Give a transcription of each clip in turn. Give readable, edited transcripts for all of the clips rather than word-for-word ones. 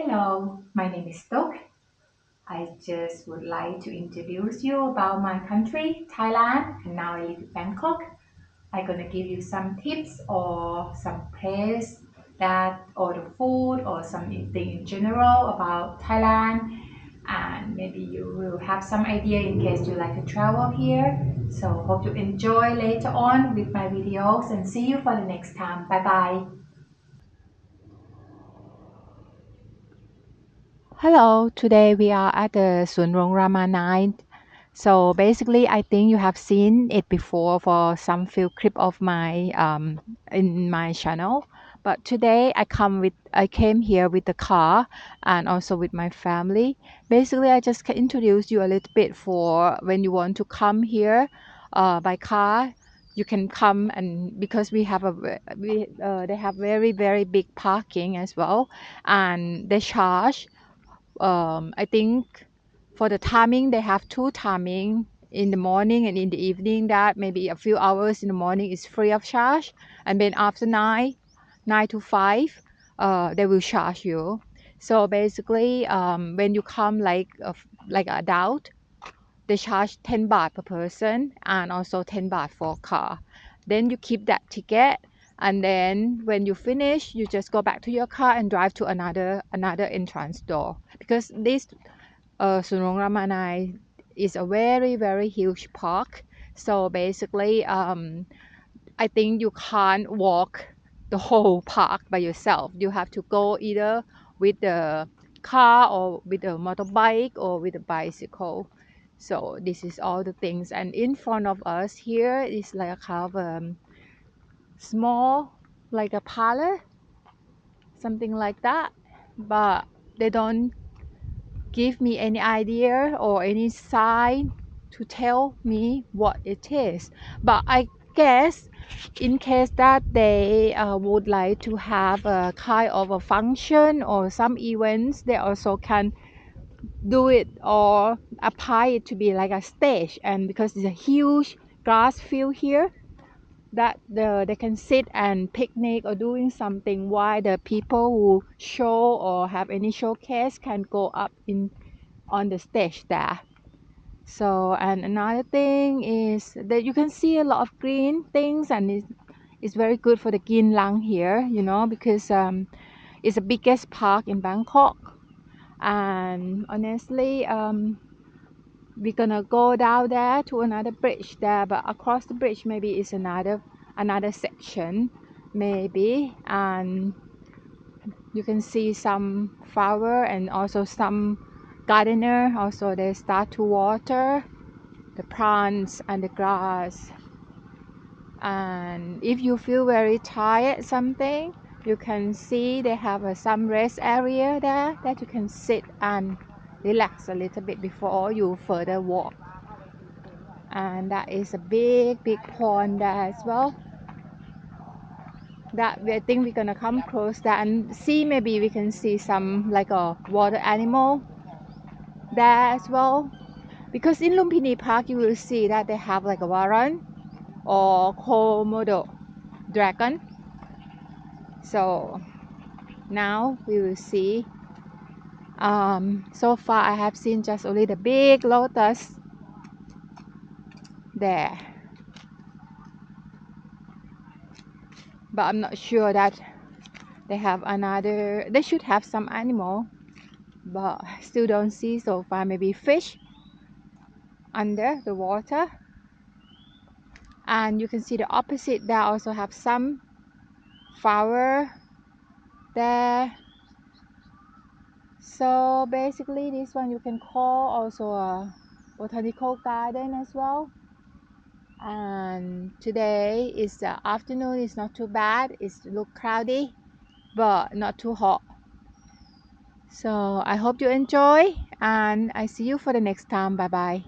Hello, my name is Tok. I just would like to introduce you about my country, Thailand, and now I live in Bangkok. I'm gonna give you some tips or some place that or the food or something in general about Thailand, and maybe you will have some idea in case you like to travel here. So hope you enjoy later on with my videos and see you for the next time. Bye bye. Hello, today we are at the Luang Rama 9. So basically, I think you have seen it before for some few clip of my in my channel. But today I came here with the car and also with my family. Basically, I just can introduce you a little bit for when you want to come here by car. You can come and because we have they have very big parking as well, and they charge I think for the timing, they have two timing in the morning and in the evening. That maybe a few hours in the morning is free of charge, and then after 9 to 5, they will charge you. So basically, when you come like an adult, they charge 10 baht per person and also 10 baht for car. Then you keep that ticket, and then when you finish, you just go back to your car and drive to another entrance door because this Sunong Ramanai is a very huge park. So basically, I think you can't walk the whole park by yourself. You have to go either with the car or with a motorbike or with a bicycle. So this is all the things. And in front of us here is like a kind of small, like a parlor, something like that. But they don't give me any idea or any sign to tell me what it is. But I guess in case that they would like to have a kind of a function or some events, they also can do it or apply it to be like a stage. And because it's a huge grass field here, they can sit and picnic or doing something while the people who show or have any showcase can go up in on the stage there. So, and another thing is that you can see a lot of green things, and it's very good for the yin lung here, because it's the biggest park in Bangkok. And honestly, we're gonna go down there to another bridge there, but across the bridge maybe is another section, maybe, and you can see some flower and also some gardener also they start to water the plants and the grass. And if you feel very tired something, you can see they have some rest area there that you can sit and relax a little bit before you further walk. And that is a big pond there as well, that I think we're gonna come close that and see, maybe we can see some like a water animal there as well, because in Lumpini Park you will see that they have like a Varan or Komodo dragon. So now we will see. So far I have seen just only the big lotus there, but I'm not sure that they should have some animal, but still don't see so far. Maybe fish under the water. And you can see the opposite there also have some flower there. So basically this one you can call also a botanical garden as well. And today is the afternoon, it's not too bad, it's look cloudy but not too hot. So I hope you enjoy, and I see you for the next time. Bye bye.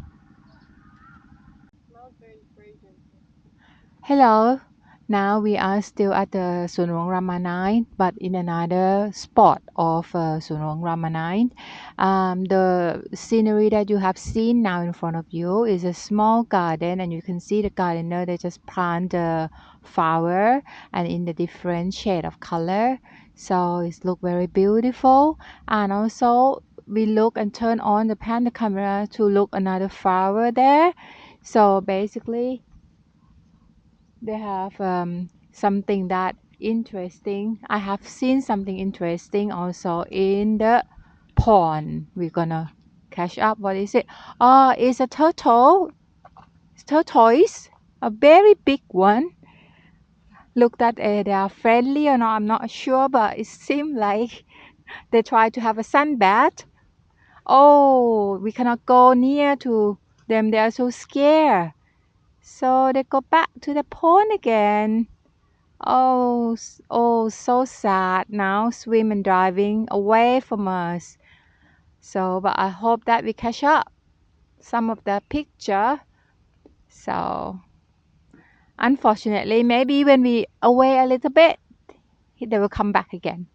Hello. Now we are still at the Luang Rama 9, but in another spot of Luang Rama 9. The scenery that you have seen now in front of you is a small garden, and you can see the gardener, they just plant the flower and in the different shade of color. So it look very beautiful. And also we look and turn on the pan the camera to look another flower there. So basically they have something that interesting. I have seen something interesting also in the pond. We're gonna catch up. What is it? Oh, it's a turtle. It's tortoise, a very big one. Look that they are friendly or not, I'm not sure, but it seems like they try to have a sunbath. Oh, we cannot go near to them. They are so scared. So they go back to the pond again. Oh, oh, so sad now, swim and driving away from us. So, but I hope that we catch up some of the picture. So, unfortunately, maybe when we away a little bit, they will come back again.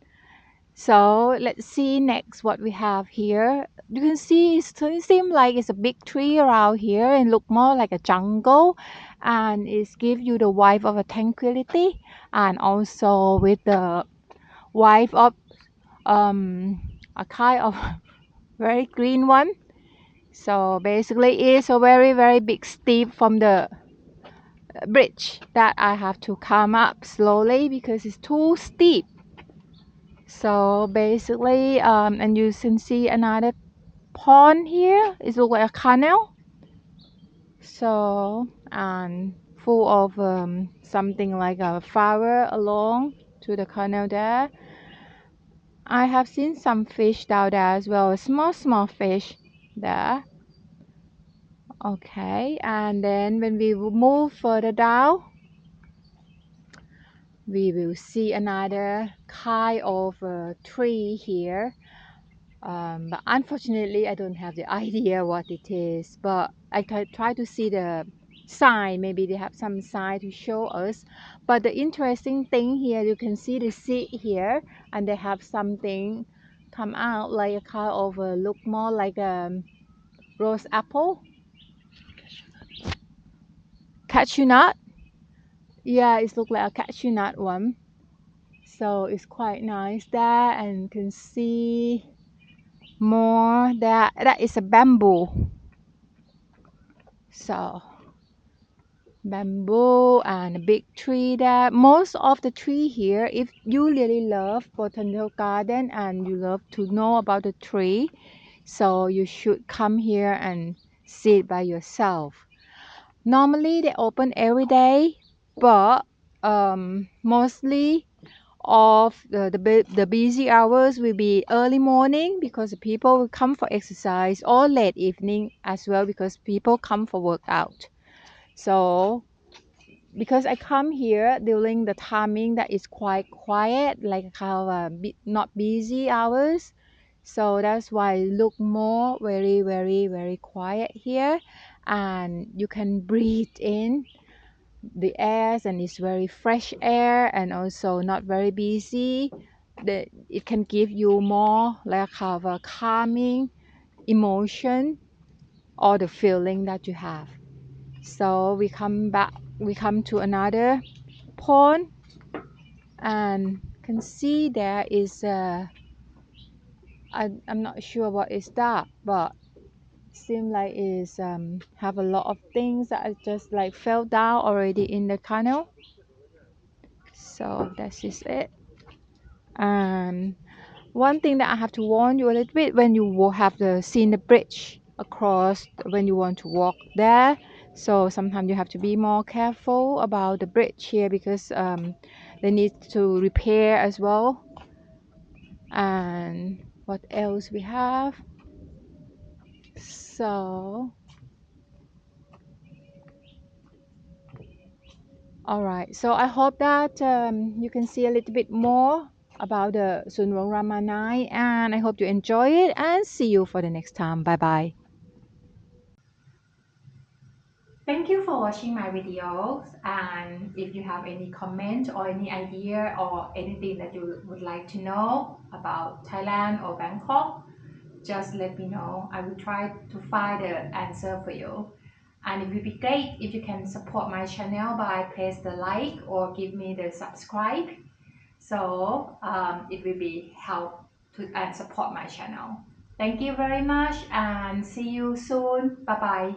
So let's see next what we have here. You can see it seems like it's a big tree around here and look more like a jungle, and it gives you the vibe of a tranquility and also with the vibe of a kind of very green one. So basically it's a very big steep from the bridge that I have to come up slowly because it's too steep. So basically and you can see another pond here. It looks like a canal. So and full of something like a flower along to the canal there. I have seen some fish down there as well, small fish there. Okay, and then when we move further down, we will see another kind of tree here. But unfortunately, I don't have the idea what it is. But I try to see the sign. Maybe they have some sign to show us. But the interesting thing here, you can see the seed here, and they have something come out like a kind of look more like a rose apple, cashew nut. Yeah, it looks like a cashew nut one. So it's quite nice there, and you can see more there. That is a bamboo. So bamboo and a big tree there. Most of the tree here, if you really love botanical garden and you love to know about the tree, so you should come here and see it by yourself. Normally they open every day, but mostly of the busy hours will be early morning because the people will come for exercise, or late evening as well because people come for workout. So because I come here during the timing that is quite quiet, like kind of not busy hours. So that's why it look more very quiet here, and you can breathe in the air, and it's very fresh air and also not very busy. It can give you more like kind of a calming emotion or the feeling that you have. So we come to another pond and can see there is I'm not sure what is that, but seem like is have a lot of things that are just like fell down already in the canal. So that is it. And one thing that I have to warn you a little bit, when you will have the seen the bridge across when you want to walk there, so sometimes you have to be more careful about the bridge here because they need to repair as well. And what else we have? So all right, so I hope that you can see a little bit more about the Luang Rama night, and I hope you enjoy it, and see you for the next time. Bye bye. Thank you for watching my videos, and if you have any comment or any idea or anything that you would like to know about Thailand or Bangkok, just let me know. I will try to find the answer for you. And it would be great if you can support my channel by press the like or give me the subscribe. So it will be help to and support my channel. Thank you very much and see you soon. Bye bye.